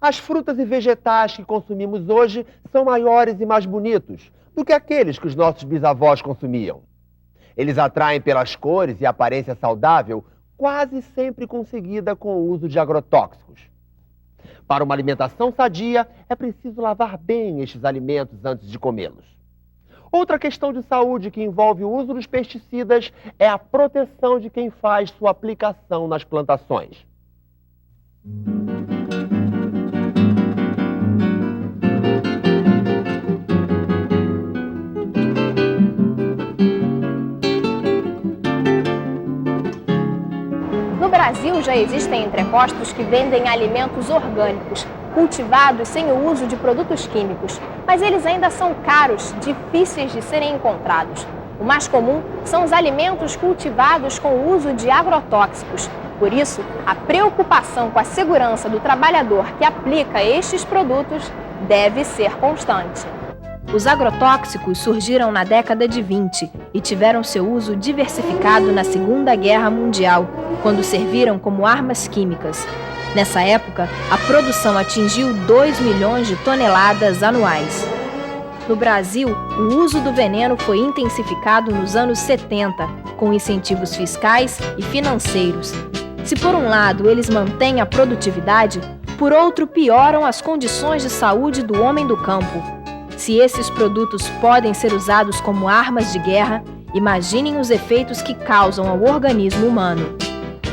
As frutas e vegetais que consumimos hoje são maiores e mais bonitos do que aqueles que os nossos bisavós consumiam. Eles atraem pelas cores e aparência saudável, quase sempre conseguida com o uso de agrotóxicos. Para uma alimentação sadia, é preciso lavar bem estes alimentos antes de comê-los. Outra questão de saúde que envolve o uso dos pesticidas é a proteção de quem faz sua aplicação nas plantações. No Brasil, já existem entrepostos que vendem alimentos orgânicos, cultivados sem o uso de produtos químicos, mas eles ainda são caros, difíceis de serem encontrados. O mais comum são os alimentos cultivados com o uso de agrotóxicos. Por isso, a preocupação com a segurança do trabalhador que aplica estes produtos deve ser constante. Os agrotóxicos surgiram na década de 20 e tiveram seu uso diversificado na Segunda Guerra Mundial, quando serviram como armas químicas. Nessa época, a produção atingiu 2 milhões de toneladas anuais. No Brasil, o uso do veneno foi intensificado nos anos 70, com incentivos fiscais e financeiros. Se por um lado eles mantêm a produtividade, por outro pioram as condições de saúde do homem do campo. Se esses produtos podem ser usados como armas de guerra, imaginem os efeitos que causam ao organismo humano.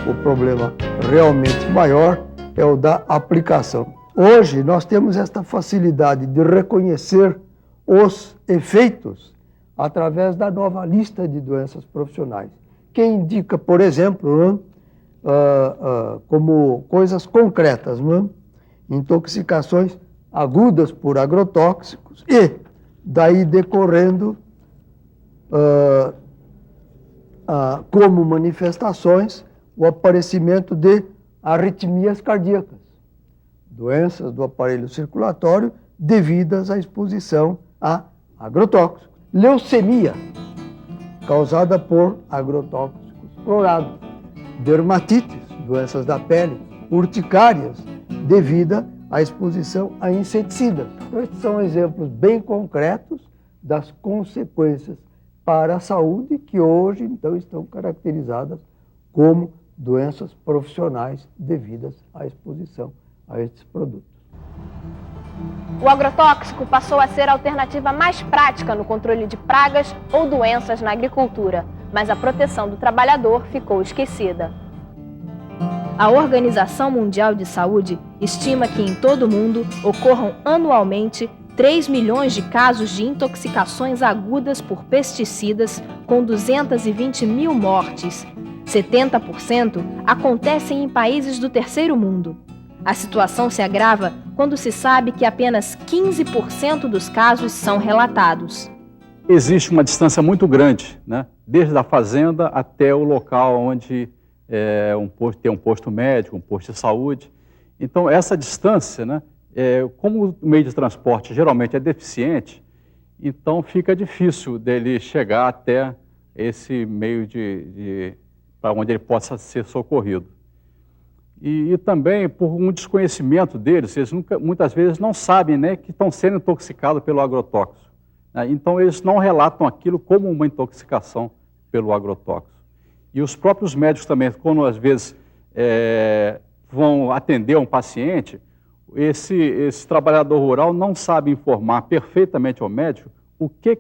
O problema realmente maior é o da aplicação. Hoje nós temos esta facilidade de reconhecer os efeitos através da nova lista de doenças profissionais, que indica, por exemplo, como coisas concretas, intoxicações agudas por agrotóxicos e, daí decorrendo, como manifestações, o aparecimento de arritmias cardíacas, doenças do aparelho circulatório devidas à exposição a agrotóxicos. Leucemia, causada por agrotóxicos clorados. Dermatites, doenças da pele. Urticárias, devida à exposição a inseticidas. Então, estes são exemplos bem concretos das consequências para a saúde que hoje, então, estão caracterizadas como doenças profissionais devidas à exposição a estes produtos. O agrotóxico passou a ser a alternativa mais prática no controle de pragas ou doenças na agricultura, mas a proteção do trabalhador ficou esquecida. A Organização Mundial de Saúde estima que em todo o mundo ocorram anualmente 3 milhões de casos de intoxicações agudas por pesticidas, com 220 mil mortes. 70% acontecem em países do terceiro mundo. A situação se agrava quando se sabe que apenas 15% dos casos são relatados. Existe uma distância muito grande, né? Desde a fazenda até o local onde tem um posto médico, um posto de saúde. Então, essa distância, né, como o meio de transporte geralmente é deficiente, então fica difícil dele chegar até esse meio para onde ele possa ser socorrido. E também por um desconhecimento deles, eles muitas vezes não sabem, né, que estão sendo intoxicados pelo agrotóxico. Né? Então eles não relatam aquilo como uma intoxicação pelo agrotóxico. E os próprios médicos também, quando às vezes vão atender um paciente, esse trabalhador rural não sabe informar perfeitamente ao médico o que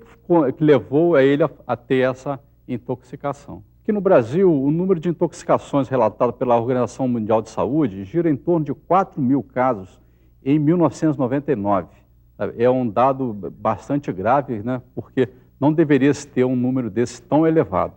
levou a ele a ter essa intoxicação. Aqui no Brasil, o número de intoxicações relatado pela Organização Mundial de Saúde gira em torno de 4 mil casos em 1999. É um dado bastante grave, né, porque não deveria se ter um número desse tão elevado.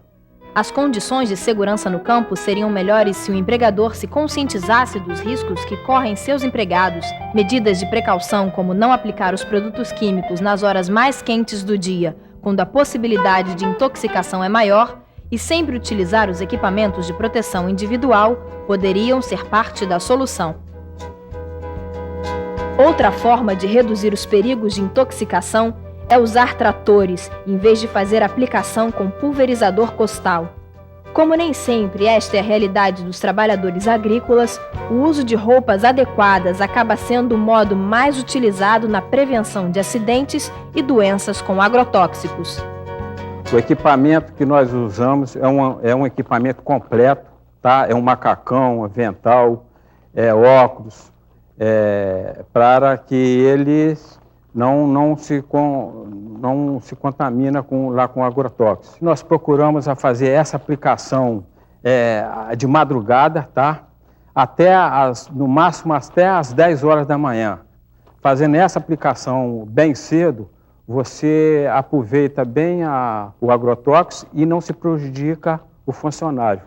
As condições de segurança no campo seriam melhores se o empregador se conscientizasse dos riscos que correm seus empregados. Medidas de precaução, como não aplicar os produtos químicos nas horas mais quentes do dia, quando a possibilidade de intoxicação é maior, e sempre utilizar os equipamentos de proteção individual, poderiam ser parte da solução. Outra forma de reduzir os perigos de intoxicação é usar tratores, em vez de fazer aplicação com pulverizador costal. como nem sempre esta é a realidade dos trabalhadores agrícolas, o uso de roupas adequadas acaba sendo o modo mais utilizado na prevenção de acidentes e doenças com agrotóxicos. O equipamento que nós usamos é um equipamento completo, tá? É um macacão, avental, óculos, para que eles não se contamina lá com agrotóxicos. Nós procuramos fazer essa aplicação de madrugada, tá? No máximo até às 10 horas da manhã. Fazendo essa aplicação bem cedo, você aproveita bem o agrotóxico e não se prejudica o funcionário.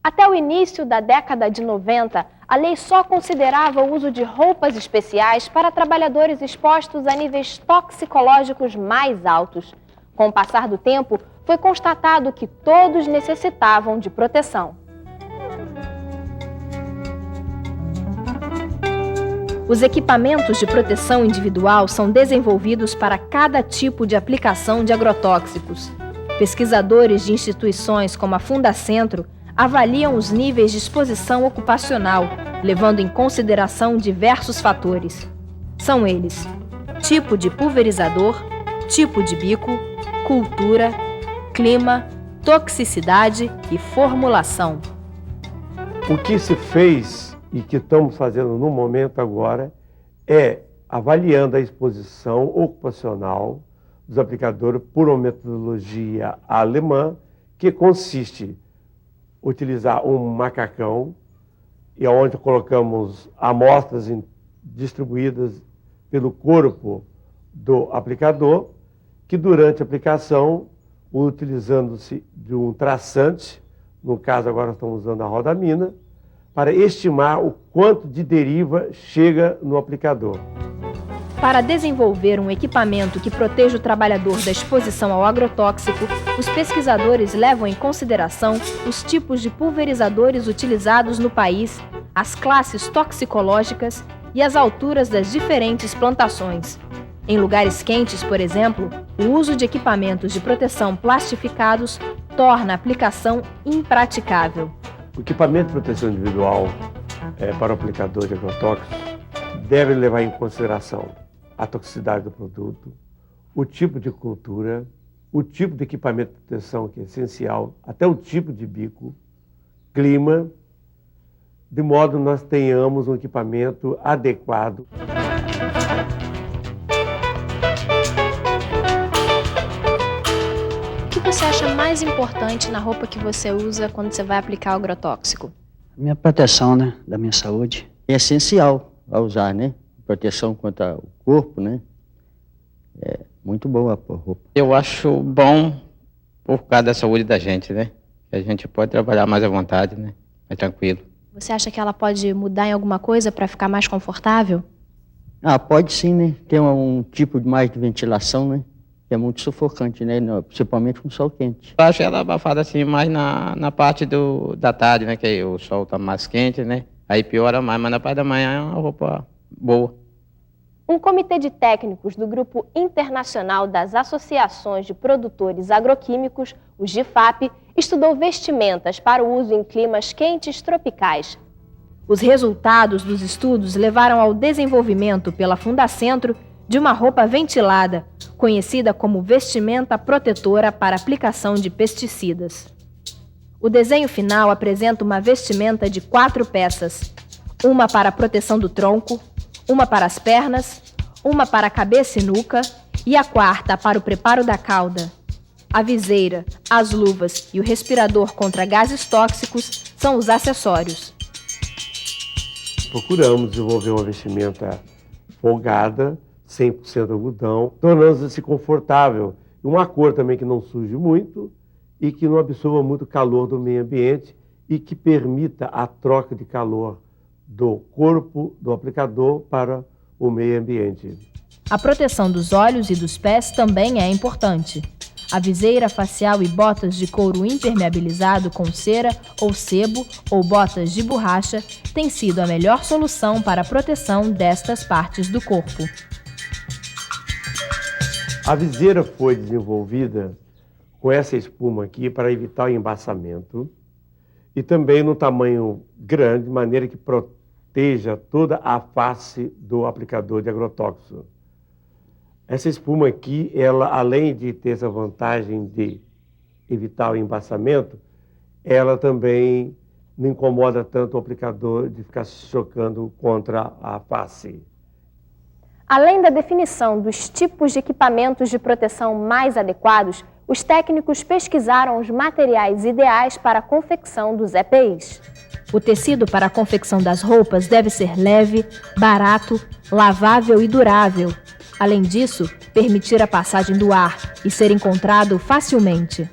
Até o início da década de 90, a lei só considerava o uso de roupas especiais para trabalhadores expostos a níveis toxicológicos mais altos. Com o passar do tempo, foi constatado que todos necessitavam de proteção. Os equipamentos de proteção individual são desenvolvidos para cada tipo de aplicação de agrotóxicos. Pesquisadores de instituições como a Fundacentro avaliam os níveis de exposição ocupacional, levando em consideração diversos fatores. São eles: tipo de pulverizador, tipo de bico, cultura, clima, toxicidade e formulação. O que se fez e que estamos fazendo no momento agora é avaliando a exposição ocupacional dos aplicadores por uma metodologia alemã que consiste em utilizar um macacão e onde colocamos amostras distribuídas pelo corpo do aplicador, que durante a aplicação, utilizando-se de um traçante, no caso agora estamos usando a rodamina, para estimar o quanto de deriva chega no aplicador. Para desenvolver um equipamento que proteja o trabalhador da exposição ao agrotóxico, os pesquisadores levam em consideração os tipos de pulverizadores utilizados no país, as classes toxicológicas e as alturas das diferentes plantações. Em lugares quentes, por exemplo, o uso de equipamentos de proteção plastificados torna a aplicação impraticável. O equipamento de proteção individual para o aplicador de agrotóxicos deve levar em consideração a toxicidade do produto, o tipo de cultura, o tipo de equipamento de proteção que é essencial, até o tipo de bico, clima, de modo que nós tenhamos um equipamento adequado. O que você acha mais importante na roupa que você usa quando você vai aplicar o agrotóxico? Minha proteção, né, da minha saúde. É essencial a usar, né? Proteção contra o corpo, né? É muito boa a roupa. Eu acho bom por causa da saúde da gente, né? Que a gente pode trabalhar mais à vontade, né? Mais tranquilo. Você acha que ela pode mudar em alguma coisa para ficar mais confortável? Ah, pode sim, né? Tem um tipo mais de ventilação, né? Que é muito sufocante, né? Principalmente com sol quente. Eu acho ela abafada assim mais na parte da tarde, né? Que aí o sol tá mais quente, né? Aí piora mais, mas na parte da manhã é uma roupa boa. Um comitê de técnicos do Grupo Internacional das Associações de Produtores Agroquímicos, o GIFAP, estudou vestimentas para o uso em climas quentes tropicais. Os resultados dos estudos levaram ao desenvolvimento pela Fundacentro de uma roupa ventilada, conhecida como vestimenta protetora para aplicação de pesticidas. O desenho final apresenta uma vestimenta de 4 peças, uma para a proteção do tronco, uma para as pernas, uma para a cabeça e nuca e a quarta para o preparo da cauda. A viseira, as luvas e o respirador contra gases tóxicos são os acessórios. Procuramos desenvolver uma vestimenta folgada, 100% algodão, tornando-se confortável. Uma cor também que não suje muito e que não absorva muito calor do meio ambiente e que permita a troca de calor do corpo do aplicador para o meio ambiente. A proteção dos olhos e dos pés também é importante. A viseira facial e botas de couro impermeabilizado com cera ou sebo ou botas de borracha têm sido a melhor solução para a proteção destas partes do corpo. A viseira foi desenvolvida com essa espuma aqui para evitar o embaçamento e também no tamanho grande, de maneira que proteja toda a face do aplicador de agrotóxico. Essa espuma aqui, ela, além de ter essa vantagem de evitar o embaçamento, ela também não incomoda tanto o aplicador de ficar se chocando contra a face. Além da definição dos tipos de equipamentos de proteção mais adequados, os técnicos pesquisaram os materiais ideais para a confecção dos EPIs. O tecido para a confecção das roupas deve ser leve, barato, lavável e durável. Além disso, permitir a passagem do ar e ser encontrado facilmente.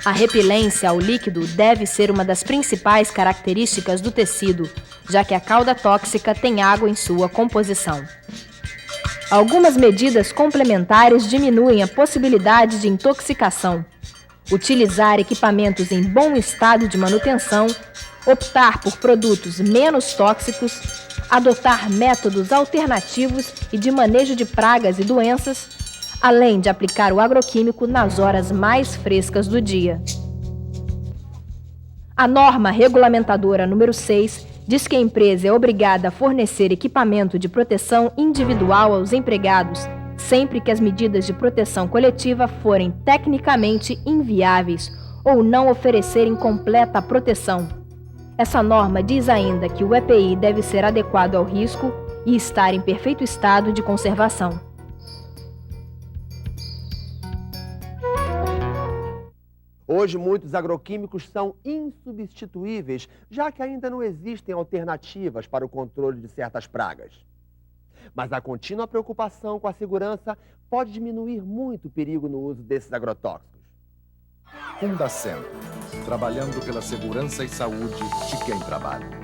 A repelência ao líquido deve ser uma das principais características do tecido, já que a cauda tóxica tem água em sua composição. Algumas medidas complementares diminuem a possibilidade de intoxicação. Utilizar equipamentos em bom estado de manutenção, optar por produtos menos tóxicos, adotar métodos alternativos e de manejo de pragas e doenças, além de aplicar o agroquímico nas horas mais frescas do dia. A norma regulamentadora número 6 diz que a empresa é obrigada a fornecer equipamento de proteção individual aos empregados, sempre que as medidas de proteção coletiva forem tecnicamente inviáveis ou não oferecerem completa proteção. Essa norma diz ainda que o EPI deve ser adequado ao risco e estar em perfeito estado de conservação. Hoje, muitos agroquímicos são insubstituíveis, já que ainda não existem alternativas para o controle de certas pragas. Mas a contínua preocupação com a segurança pode diminuir muito o perigo no uso desses agrotóxicos. Fundacentro, trabalhando pela segurança e saúde de quem trabalha.